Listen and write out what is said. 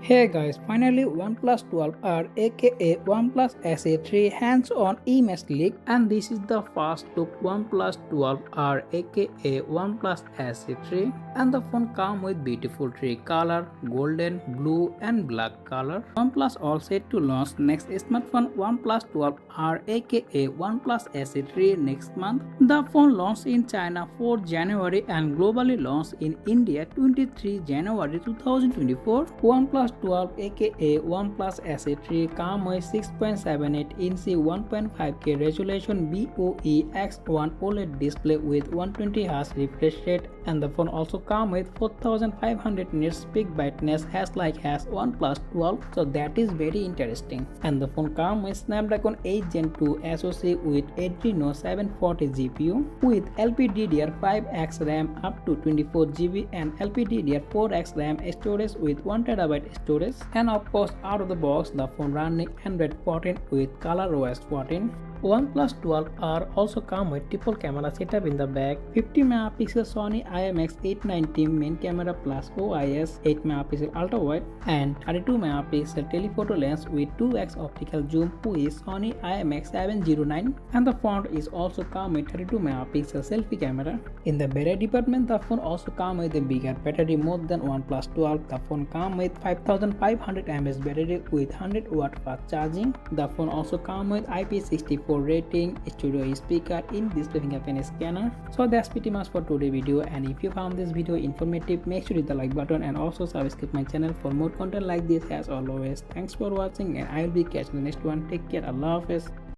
Hey guys, finally OnePlus 12R aka OnePlus SA3 hands-on image leak, and this is the first look OnePlus 12R aka OnePlus SA3, and the phone comes with beautiful tree color, golden, blue and black color. OnePlus all set to launch next smartphone OnePlus 12R aka OnePlus SA3 next month. The phone launched in China 4 January and globally launched in India 23 January 2024. OnePlus 12 aka OnePlus SA3 comes with 6.78-inch 1.5K resolution BOE-X1 OLED display with 120Hz refresh rate, and the phone also comes with 4500 nits peak brightness # OnePlus 12, so that is very interesting. And the phone comes with Snapdragon 8 Gen 2 SoC with Adreno 740 GPU with LPDDR5X RAM up to 24GB and LPDDR4X RAM storage with 1TB storage, and of course out of the box the phone running Android 14 with ColorOS 14. OnePlus 12R also comes with triple camera setup in the back, 50MP Sony IMX890 main camera plus OIS, 8MP ultra wide and 32MP telephoto lens with 2x optical zoom with Sony IMX709, and the front is also come with 32MP selfie camera. In the battery department, the phone also comes with a bigger battery more than OnePlus 12. The phone comes with 5500 mAh battery with 100W fast charging. The phone also comes with IP64 rating, studio speaker, in-display fingerprint scanner. So that's pretty much for today's video, and if you found this video informative, make sure to hit the like button and also subscribe my channel for more content like this. As always, thanks for watching and I will be catching the next one. Take care. Allah Hafiz.